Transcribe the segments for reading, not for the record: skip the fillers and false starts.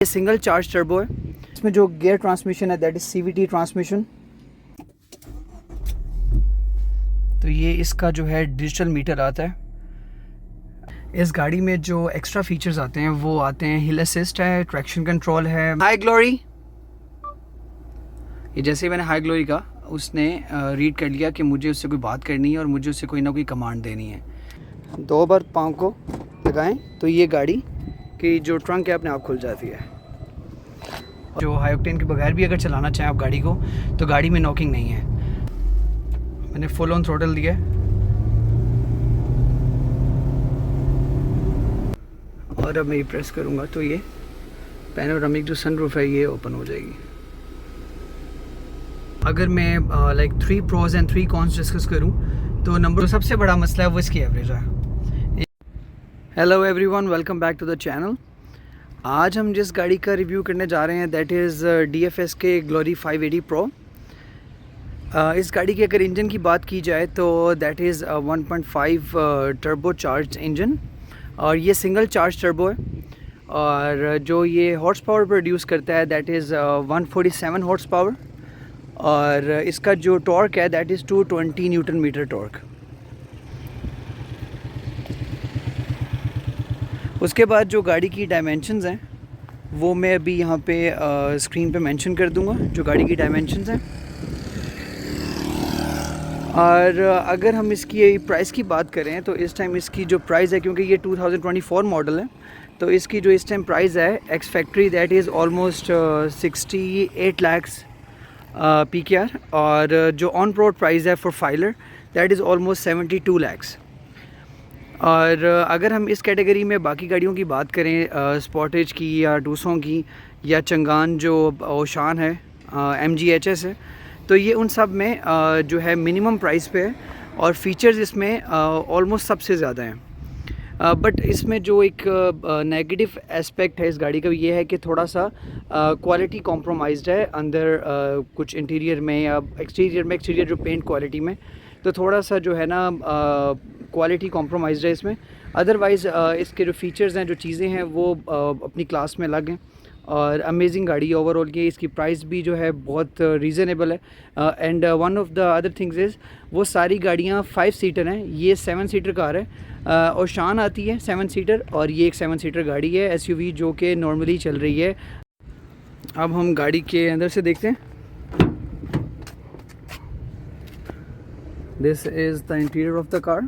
ये single charge turbo है। इसमें जो गियर ट्रांसमिशन है दैट इज CVT ट्रांसमिशन। तो ये इसका जो है डिजिटल मीटर आता है। इस गाड़ी में जो एक्स्ट्रा फीचर्स आते हैं वो आते हैं हिल असिस्ट है, ट्रैक्शन कंट्रोल है, हाई ग्लोरी। ये जैसे ही मैंने हाई ग्लोरी का उसने रीड कर लिया कि मुझे उससे कोई बात करनी है और मुझे उससे कोई ना कोई कमांड देनी है। 2 बार पाँव को लगाएं तो ये गाड़ी की जो ट्रंक है अपने आप खुल जाती है। जो हाई ऑक्टेन के बगैर भी अगर चलाना चाहें आप गाड़ी को तो गाड़ी में नॉकिंग नहीं है। मैंने फुल ऑन थ्रोटल दिया है और अब मैं ये प्रेस करूँगा तो ये पैनोरामिक जो सनरूफ है ये ओपन हो जाएगी। अगर मैं like 3 pros and 3 cons discuss करूँ तो नंबर सबसे बड़ा मसला है वो इसकी एवरेज है। Hello everyone, welcome back to the channel. आज हम जिस गाड़ी का रिव्यू करने जा रहे हैं दैट इज़ DFS के ग्लोरी 580 प्रो। इस गाड़ी की अगर इंजन की बात की जाए तो that is 1.5 turbo charge engine और ये सिंगल चार्ज टर्बो है। और जो ये हॉर्स पावर प्रोड्यूस करता है दैट इज़ 147 हॉर्स पावर और इसका जो टॉर्क है that is 220 newton metre torque. उसके बाद जो गाड़ी की डायमेंशंस हैं वो मैं अभी यहाँ पे स्क्रीन पे मेंशन कर दूँगा जो गाड़ी की डायमेंशंस हैं। और अगर हम इसकी प्राइस की बात करें तो इस टाइम इसकी जो प्राइस है, क्योंकि ये 2024 मॉडल है, तो इसकी जो इस टाइम प्राइस है ex factory that is almost 68 lakhs PKR और जो ऑन रोड प्राइस है for filer that is almost 72 lakhs. और अगर हम इस कैटेगरी में बाकी गाड़ियों की बात करें स्पॉटेज की या टूसों की या चंगान जो ओशान है MGHS है, तो ये उन सब में जो है मिनिमम प्राइस पे है और फीचर्स इसमें ऑलमोस्ट सबसे ज़्यादा हैं। बट इसमें जो एक नेगेटिव एस्पेक्ट है इस गाड़ी का ये है कि थोड़ा सा क्वालिटी कॉम्प्रोमाइज्ड है अंदर कुछ इंटीरियर में या एक्सटीरियर जो पेंट क्वालिटी में, तो थोड़ा सा जो है ना क्वालिटी कॉम्प्रोमाइज़ है इसमें। अदरवाइज़ इसके जो फीचर्स हैं, जो चीज़ें हैं वो अपनी क्लास में अलग हैं और अमेजिंग गाड़ी है ओवरऑल की। इसकी प्राइस भी जो है बहुत रीज़नेबल है and one of the other things is वो सारी गाड़ियाँ 5 सीटर हैं, ये 7 सीटर कार है और शान आती है 7 सीटर और ये एक 7 सीटर गाड़ी है SUV जो कि नॉर्मली चल रही है। अब हम गाड़ी के अंदर से देखते हैं। This is the interior of the car.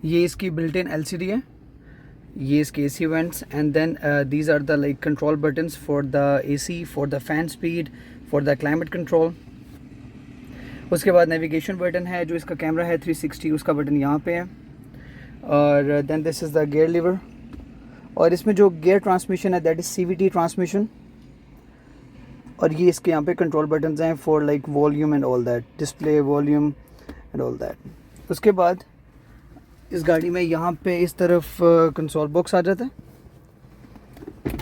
ये इसकी बिल्ट इन LCD है, ये इसके AC vents and then these are the like control buttons for the AC, for the fan speed, for the climate control. उसके बाद navigation button है, जो इसका कैमरा है 360 उसका बटन यहाँ पे है। और then this is the gear lever और इसमें जो गियर ट्रांसमिशन है दैट इज़ CVT ट्रांसमिशन और ये इसके यहाँ पे कंट्रोल बटन्स हैं for like volume and all that, display volume and all that. उसके बाद इस गाड़ी में यहाँ पे इस तरफ कंसोल बॉक्स आ जाता है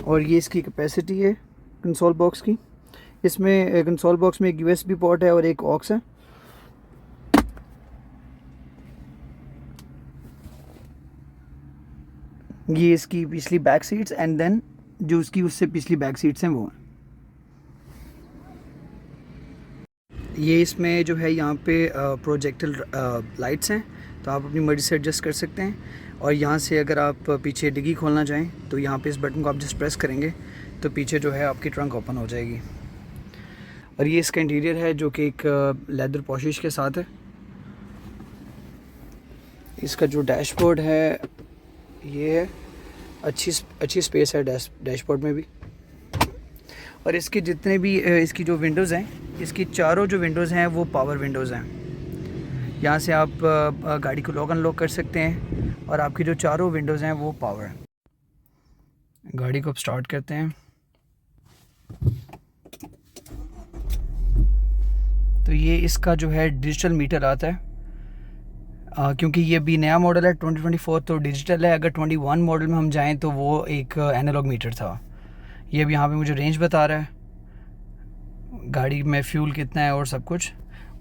और ये इसकी कैपेसिटी है कंसोल बॉक्स की। इसमें कंसोल बॉक्स में एक USB पोर्ट है और एक ऑक्स है। ये इसकी पिछली बैक सीट्स एंड देन जो उसकी उससे पिछली बैक सीट्स हैं वो हैं। ये इसमें जो है यहाँ पे प्रोजेक्टर लाइट्स हैं, तो आप अपनी मर्जी से एडजस्ट कर सकते हैं। और यहाँ से अगर आप पीछे डिग्गी खोलना चाहें तो यहाँ पे इस बटन को आप जस्ट प्रेस करेंगे तो पीछे जो है आपकी ट्रंक ओपन हो जाएगी। और ये इसका इंटीरियर है जो कि एक लेदर पॉलिश के साथ है। इसका जो डैशबोर्ड है ये है, अच्छी स्पेस है डैशबोर्ड में भी। और इसके जितने भी इसकी जो विंडोज़ हैं, इसकी चारों जो विंडोज़ हैं वो पावर विंडोज़ हैं। यहाँ से आप गाड़ी को लॉक अनलॉक कर सकते हैं और आपकी जो चारों विंडोज़ हैं वो पावर है। गाड़ी को अब स्टार्ट करते हैं। तो ये इसका जो है डिजिटल मीटर आता है क्योंकि ये भी नया मॉडल है 2024 तो डिजिटल है। अगर 21 मॉडल में हम जाएं तो वो एक एनालॉग मीटर था। ये अब यहाँ पे मुझे रेंज बता रहा है, गाड़ी में फ्यूल कितना है और सब कुछ।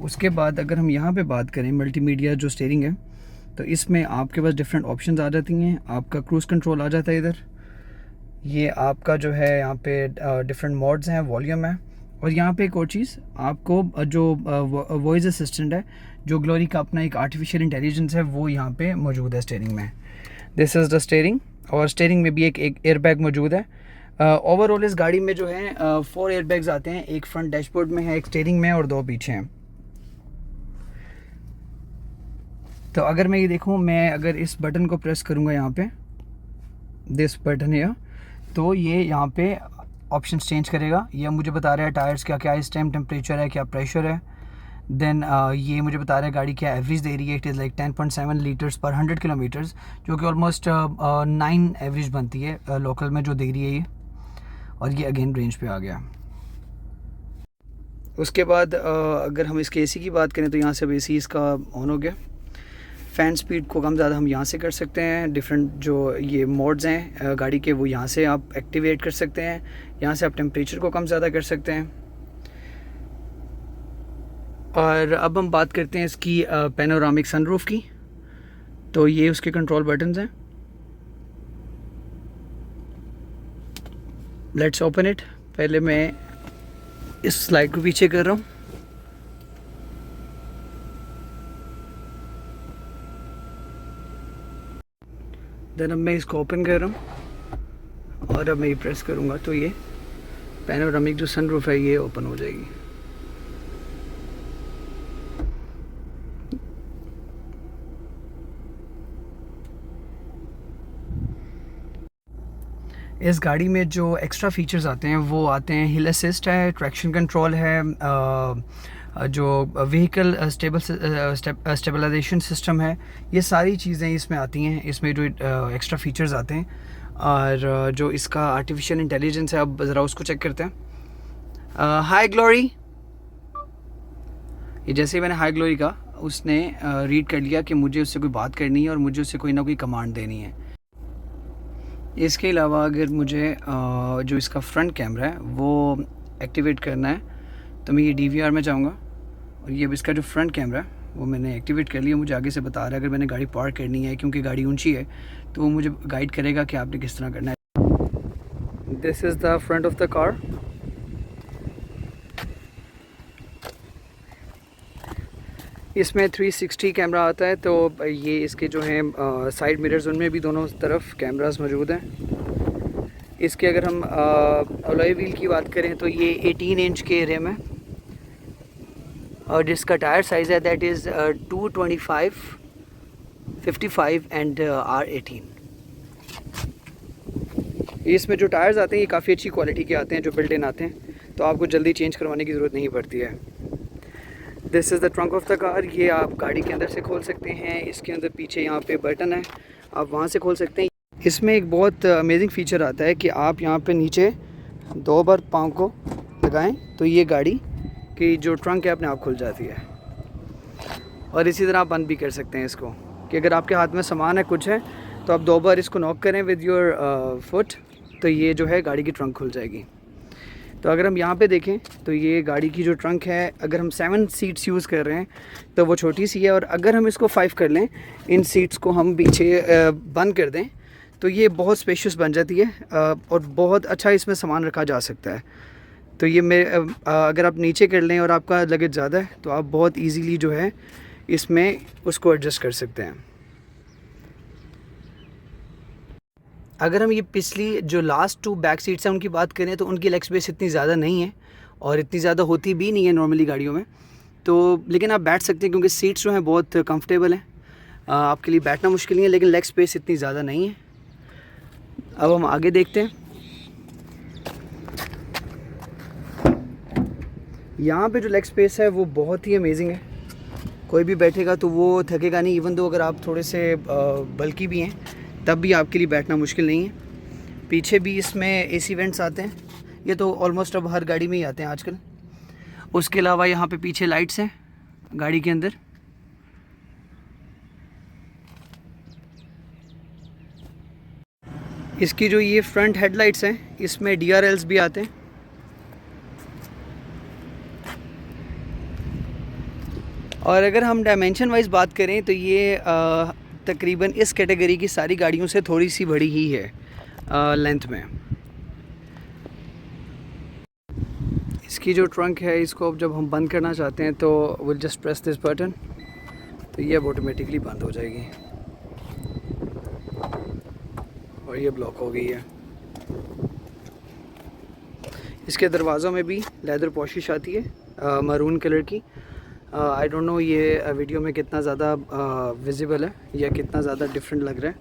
उसके बाद अगर हम यहाँ पे बात करें मल्टीमीडिया जो स्टीयरिंग है तो इसमें आपके पास डिफरेंट ऑप्शंस आ जाती हैं। आपका क्रूज़ कंट्रोल आ जाता है इधर, ये आपका जो है यहाँ पे डिफरेंट मोड्स हैं, वॉल्यूम है, और यहाँ पे एक और चीज़ आपको जो वॉइस असिस्टेंट है, जो ग्लोरी का अपना एक आर्टिफिशियल इंटेलिजेंस है, वो यहाँ पे मौजूद है स्टीयरिंग में। दिस इज़ द स्टीयरिंग, और स्टीयरिंग में भी एक एयर बैग मौजूद है। ओवरऑल इस गाड़ी में जो है 4 एयर बैग्स आते हैं, एक फ्रंट डैशबोर्ड में है, एक स्टीयरिंग में, और 2 पीछे हैं। तो अगर मैं ये देखूँ, मैं अगर इस बटन को प्रेस करूँगा यहाँ पे, दिस बटन है, तो ये यहाँ पे ऑप्शन चेंज करेगा। ये मुझे बता रहा है टायर्स क्या क्या इस टाइम टेम्परेचर है, क्या प्रेशर है। देन ये मुझे बता रहा है गाड़ी क्या एवरेज दे रही है। इट इज़ लाइक 10.7 लीटर्स पर 100 किलोमीटर्स, जो कि ऑलमोस्ट 9 एवरेज बनती है लोकल में जो दे रही है ये। और ये अगेन रेंज पे आ गया। उसके बाद अगर हम इसके एसी की बात करें तो यहाँ से अब एसी इसका ऑन हो गया। फ़ैन स्पीड को कम ज़्यादा हम यहाँ से कर सकते हैं। डिफरेंट जो ये मोड्स हैं गाड़ी के, वो यहाँ से आप एक्टिवेट कर सकते हैं। यहाँ से आप टेम्परेचर को कम ज़्यादा कर सकते हैं। और अब हम बात करते हैं इसकी पैनोरामिक सनरूफ की। तो ये उसके कंट्रोल बटन्स हैं। Let's open it. पहले मैं इस स्लाइड को पीछे कर रहा हूँ। देन अब मैं इसको ओपन कर रहा हूँ, और अब मैं ये प्रेस करूँगा तो ये पैनोरामिक जो सनरूफ है ये ओपन हो जाएगी। इस गाड़ी में जो एक्स्ट्रा फीचर्स आते हैं वो आते हैं, हिल असिस्ट है, ट्रैक्शन कंट्रोल है, जो व्हीकल स्टेबलाइजेशन सिस्टम है, ये सारी चीज़ें इसमें आती हैं। इसमें जो एक्स्ट्रा फीचर्स आते हैं, और जो इसका आर्टिफिशियल इंटेलिजेंस है, अब ज़रा उसको चेक करते हैं। हाय ग्लोरी, ये जैसे ही मैंने हाय ग्लोरी का, उसने रीड कर लिया कि मुझे उससे कोई बात करनी है और मुझे उससे कोई ना कोई कमांड देनी है। इसके अलावा अगर मुझे जो इसका फ्रंट कैमरा है वो एक्टिवेट करना है, तो मैं ये DVR में जाऊँगा, और ये इसका जो फ्रंट कैमरा है वो मैंने एक्टिवेट कर लिया। मुझे आगे से बता रहा है अगर मैंने गाड़ी पार्क करनी है, क्योंकि गाड़ी ऊंची है, तो वो मुझे गाइड करेगा कि आपने किस तरह करना है। This is the front of the car. इसमें 360 कैमरा आता है, तो ये इसके जो हैं साइड मिरर्स, उनमें भी दोनों तरफ कैमरास मौजूद हैं। इसके अगर हम अलॉय व्हील की बात करें तो ये 18 इंच के रिम है, और जिसका टायर साइज़ है दैट इज़ 225, 55 एंड R18। इसमें जो टायर्स आते हैं ये काफ़ी अच्छी क्वालिटी के आते हैं, जो बिल्ट इन आते हैं, तो आपको जल्दी चेंज करवाने की ज़रूरत नहीं पड़ती है। This is the trunk of the car. ये आप गाड़ी के अंदर से खोल सकते हैं। इसके अंदर पीछे यहाँ पे बटन है, आप वहाँ से खोल सकते हैं। इसमें एक बहुत अमेजिंग फ़ीचर आता है कि आप यहाँ पे नीचे 2 बार पाँव को लगाएं तो ये गाड़ी की जो ट्रंक है अपने आप खुल जाती है। और इसी तरह आप बंद भी कर सकते हैं इसको, कि अगर आपके हाथ में सामान है, कुछ है, तो आप 2 बार इसको नॉक करें विद योर फुट, तो ये जो है गाड़ी की ट्रंक खुल जाएगी। तो अगर हम यहाँ पे देखें तो ये गाड़ी की जो ट्रंक है, अगर हम 7 सीट्स यूज़ कर रहे हैं तो वो छोटी सी है, और अगर हम इसको 5 कर लें, इन सीट्स को हम पीछे बंद कर दें, तो ये बहुत स्पेशियस बन जाती है, और बहुत अच्छा इसमें सामान रखा जा सकता है। तो ये अगर आप नीचे कर लें और आपका लगेज ज़्यादा है, तो आप बहुत ईजीली जो है इसमें उसको एडजस्ट कर सकते हैं। अगर हम ये पिछली जो लास्ट 2 बैक सीट्स हैं उनकी बात करें तो उनकी लेग स्पेस इतनी ज़्यादा नहीं है, और इतनी ज़्यादा होती भी नहीं है नॉर्मली गाड़ियों में, तो लेकिन आप बैठ सकते हैं क्योंकि सीट्स जो हैं बहुत कंफर्टेबल हैं। आपके लिए बैठना मुश्किल नहीं है, लेकिन लेग स्पेस इतनी ज़्यादा नहीं है। अब हम आगे देखते हैं। यहाँ पे जो लेग स्पेस है वो बहुत ही अमेजिंग है। कोई भी बैठेगा तो वो थकेगा नहीं, इवन दो अगर आप थोड़े से बल्की भी हैं तब भी आपके लिए बैठना मुश्किल नहीं है। पीछे भी इसमें AC वेंट्स आते हैं, ये तो ऑलमोस्ट अब हर गाड़ी में ही आते हैं आजकल। उसके अलावा यहाँ पे पीछे लाइट्स हैं गाड़ी के अंदर। इसकी जो ये फ्रंट हेडलाइट्स हैं इसमें DRLs भी आते हैं। और अगर हम डायमेंशन वाइज बात करें तो ये तकरीबन इस कैटेगरी की सारी गाड़ियों से थोड़ी सी बड़ी ही है लेंथ में। इसकी जो ट्रंक है इसको अब जब हम बंद करना चाहते हैं तो will just press this button, तो ये अब ऑटोमेटिकली बंद हो जाएगी और ये ब्लॉक हो गई है। इसके दरवाज़ों में भी लेदर पॉलिश आती है मरून कलर की। आई डोंट नो ये वीडियो में कितना ज़्यादा विजिबल है या कितना ज़्यादा डिफरेंट लग रहा है,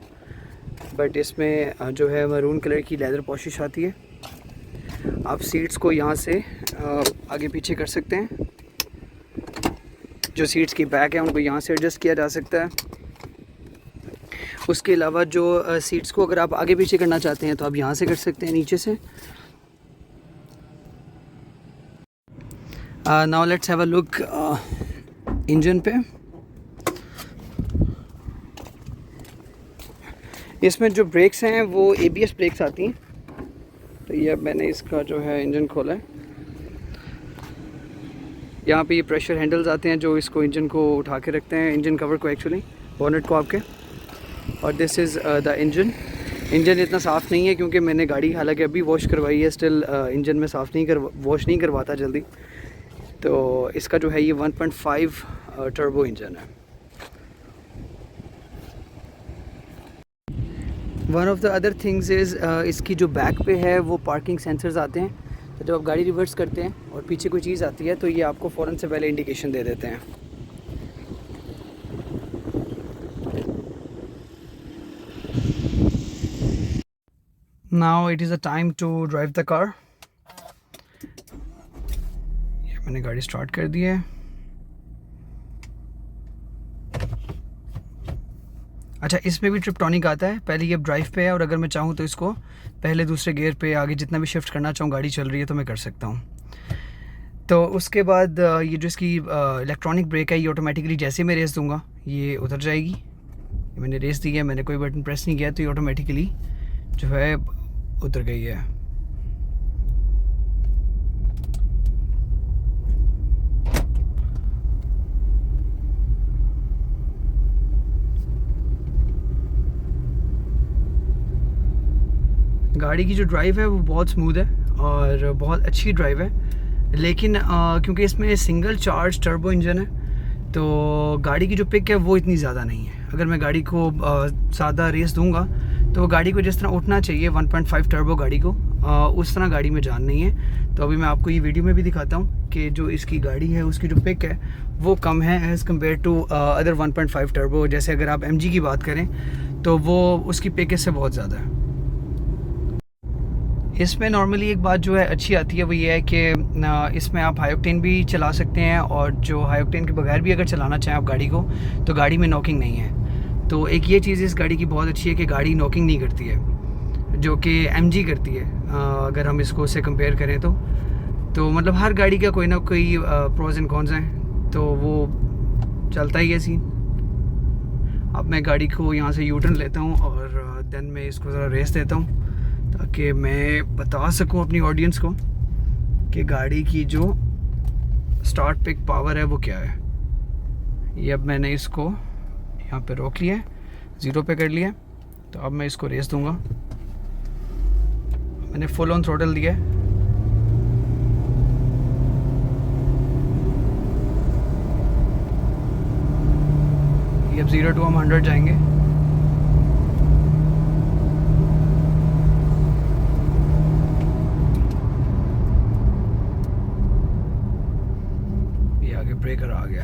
बट इसमें जो है मरून कलर की लेदर पॉलिश आती है। आप सीट्स को यहाँ से आगे पीछे कर सकते हैं। जो सीट्स की बैक है उनको यहाँ से एडजस्ट किया जा सकता है। उसके अलावा जो सीट्स को अगर आप आगे पीछे करना चाहते हैं तो आप यहाँ से कर सकते हैं नीचे से। Now let's have a look engine पे। इसमें जो ब्रेक्स हैं वो ABS ब्रेक्स आती हैं। तो ये अब मैंने इसका जो है इंजन खोला है। यहाँ पे ये प्रेशर हैंडल्स आते हैं जो इसको इंजन को उठा के रखते हैं, इंजन कवर को एक्चुअली, बोनेट को आपके। और this is the engine. Engine इतना साफ़ नहीं है क्योंकि मैंने गाड़ी हालांकि अभी वॉश करवाई है, स्टिल इंजन में साफ़ नहीं वॉश नहीं करवाता जल्दी। तो इसका जो है ये 1.5 टर्बो इंजन है। One of the other things is इसकी जो बैक पे है वो पार्किंग सेंसर्स आते हैं। तो जब आप गाड़ी रिवर्स करते हैं और पीछे कोई चीज़ आती है तो ये आपको फ़ौरन से पहले इंडिकेशन दे देते हैं। Now it is a time to drive the car. ये मैंने गाड़ी स्टार्ट कर दी है। अच्छा, इसमें भी ट्रिप्टॉनिक आता है। पहले ये ड्राइव पे है और अगर मैं चाहूँ तो इसको पहले दूसरे गियर पे आगे जितना भी शिफ्ट करना चाहूँ, गाड़ी चल रही है तो मैं कर सकता हूँ। तो उसके बाद ये जो इसकी इलेक्ट्रॉनिक ब्रेक है ये ऑटोमेटिकली जैसे मैं रेस दूंगा ये उतर जाएगी। ये मैंने रेस दी है, मैंने कोई बटन प्रेस नहीं किया तो ये ऑटोमेटिकली जो है उतर गई है। गाड़ी की जो ड्राइव है वो बहुत स्मूथ है और बहुत अच्छी ड्राइव है, लेकिन क्योंकि इसमें सिंगल चार्ज टर्बो इंजन है तो गाड़ी की जो पिक है वो इतनी ज़्यादा नहीं है। अगर मैं गाड़ी को ज़्यादा रेस दूंगा तो गाड़ी को जिस तरह उठना चाहिए 1.5 टर्बो गाड़ी को, उस तरह गाड़ी में जान नहीं है। तो अभी मैं आपको ये वीडियो में भी दिखाता हूँ कि जो इसकी गाड़ी है उसकी जो पिक है वो कम है as compared to other 1.5 turbo. जैसे अगर आप MG की बात करें तो वो उसकी पिक इससे बहुत ज़्यादा है। इसमें नॉर्मली एक बात जो है अच्छी आती है वो ये है कि इसमें आप हाई ऑक्टेन भी चला सकते हैं और जो हाई ऑक्टेन के बगैर भी अगर चलाना चाहें आप गाड़ी को तो गाड़ी में नॉकिंग नहीं है। तो एक ये चीज़ इस गाड़ी की बहुत अच्छी है कि गाड़ी नॉकिंग नहीं करती है, जो कि MG करती है। अगर हम इसको उससे कंपेयर करें तो मतलब हर गाड़ी का कोई ना कोई प्रोज एंड कॉन्स हैं, तो वो चलता ही है सीन। अब मैं गाड़ी को यहाँ से यूटर्न लेता हूँ और देन मैं इसको ज़रा रेस देता हूँ ताकि मैं बता सकूं अपनी ऑडियंस को कि गाड़ी की जो स्टार्ट पिक पावर है वो क्या है। ये अब मैंने इसको यहाँ पे रोक लिया है, 0 पे कर लिया। तो अब मैं इसको रेस दूंगा। मैंने फुल ऑन थ्रोटल दिया है। ये अब 0 to हम 100 जाएंगे। ब्रेकर आ गया।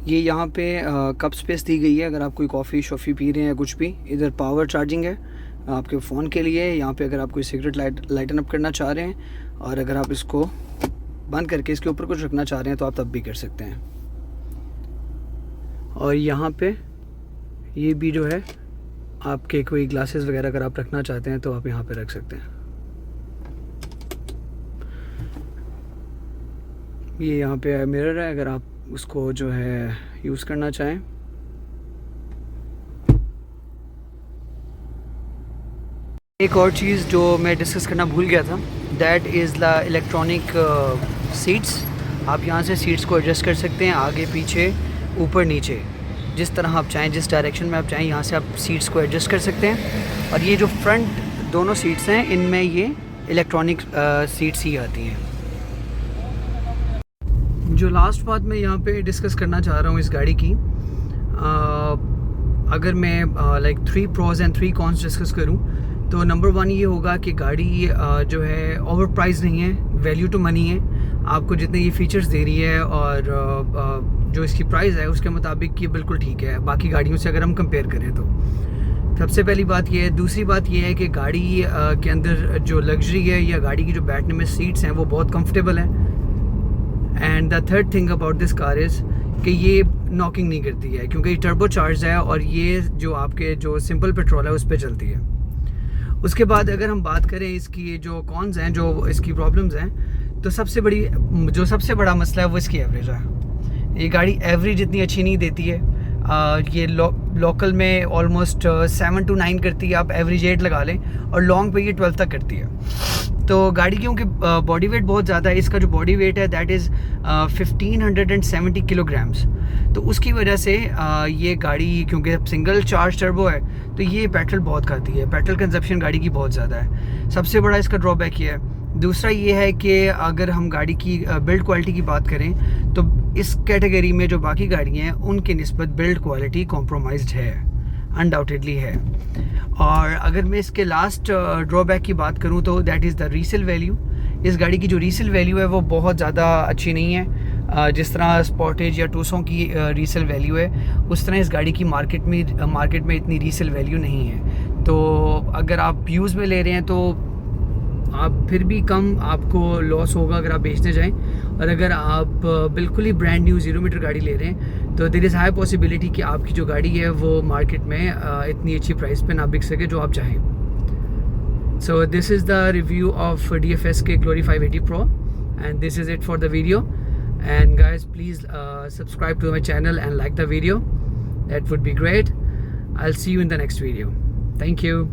ये यहाँ पे कप स्पेस दी गई है अगर आप कोई कॉफ़ी शॉफ़ी पी रहे हैं कुछ भी। इधर पावर चार्जिंग है आपके फ़ोन के लिए। यहाँ पे अगर आप कोई सिगरेट लाइटन अप करना चाह रहे हैं और अगर आप इसको बंद करके इसके ऊपर कुछ रखना चाह रहे हैं तो आप तब भी कर सकते हैं। और यहाँ पे ये भी जो है आपके कोई ग्लासेस वगैरह अगर आप रखना चाहते हैं तो आप यहाँ पे रख सकते हैं। ये यहाँ पे मिरर है अगर आप उसको जो है यूज़ करना चाहें। एक और चीज़ जो मैं डिस्कस करना भूल गया था, that is the electronic seats. आप यहाँ से सीट्स को एडजस्ट कर सकते हैं, आगे पीछे ऊपर नीचे, जिस तरह आप चाहें, जिस डायरेक्शन में आप चाहें, यहाँ से आप सीट्स को एडजस्ट कर सकते हैं। और ये जो फ्रंट दोनों सीट्स हैं इनमें ये इलेक्ट्रॉनिक सीट्स ही आती हैं। जो लास्ट बात मैं यहाँ पे डिस्कस करना चाह रहा हूँ इस गाड़ी की, अगर मैं like 3 pros and 3 cons discuss करूँ तो नंबर 1 ये होगा कि गाड़ी जो है ओवर प्राइस नहीं है, वैल्यू टू मनी है। आपको जितने ये फीचर्स दे रही है और जो इसकी प्राइस है उसके मुताबिक ये बिल्कुल ठीक है बाकी गाड़ियों से अगर हम कंपेयर करें तो। सबसे पहली बात ये है। दूसरी बात ये है कि गाड़ी के अंदर जो लग्जरी है या गाड़ी की जो बैठने में सीट्स हैं वो बहुत कंफर्टेबल हैं। And the third thing about this car is कि ये नॉकिंग नहीं करती है, क्योंकि ये टर्बो चार्ज है और ये जो आपके जो सिंपल पेट्रोल है उस पर चलती है। उसके बाद अगर हम बात करें इसकी जो कॉन्स हैं, जो इसकी प्रॉब्लम्स हैं, तो सबसे बड़ा मसला है वो इसकी एवरेज है। ये गाड़ी एवरेज इतनी अच्छी नहीं देती है। ये लोकल में ऑलमोस्ट 7 to 9 करती है, आप एवरेज 8 लगा लें, और लॉन्ग पे ये 12 तक करती है। तो गाड़ी क्योंकि बॉडी वेट बहुत ज़्यादा है, इसका जो बॉडी वेट है दैट इज़ 1570 किलोग्राम्स, तो उसकी वजह से ये गाड़ी क्योंकि सिंगल चार्ज टर्बो है तो ये पेट्रोल बहुत खाती है, पेट्रोल कंजप्शन गाड़ी की बहुत ज़्यादा है। सबसे बड़ा इसका ड्रॉबैक ये है। दूसरा ये है कि अगर हम गाड़ी की बिल्ड क्वालिटी की बात करें तो इस कैटेगरी में जो बाकी गाड़ियाँ हैं उनकी निस्बत बिल्ड क्वालिटी कॉम्प्रोमाइज्ड है, अनडाउटेडली है। और अगर मैं इसके लास्ट ड्रॉबैक की बात करूं तो that is the resale value. इस गाड़ी की जो रीसेल वैल्यू है वो बहुत ज़्यादा अच्छी नहीं है। जिस तरह स्पॉटेज या टूसों की रीसेल वैल्यू है उस तरह इस गाड़ी की मार्केट में इतनी रीसेल वैल्यू नहीं है। तो अगर आप यूज़ में ले रहे हैं तो आप फिर भी कम आपको लॉस होगा अगर आप बेचने जाएं, और अगर आप बिल्कुल ही ब्रांड न्यू 0 मीटर गाड़ी ले रहे हैं तो देयर इज़ हाई पॉसिबिलिटी कि आपकी जो गाड़ी है वो मार्केट में इतनी अच्छी प्राइस पे ना बिक सके जो आप चाहें। So this is the review of DFS के Glory 580 Pro and this is it for the video. And guys, please subscribe to my channel and like the video. That would be great. I'll see you in the next video. Thank you.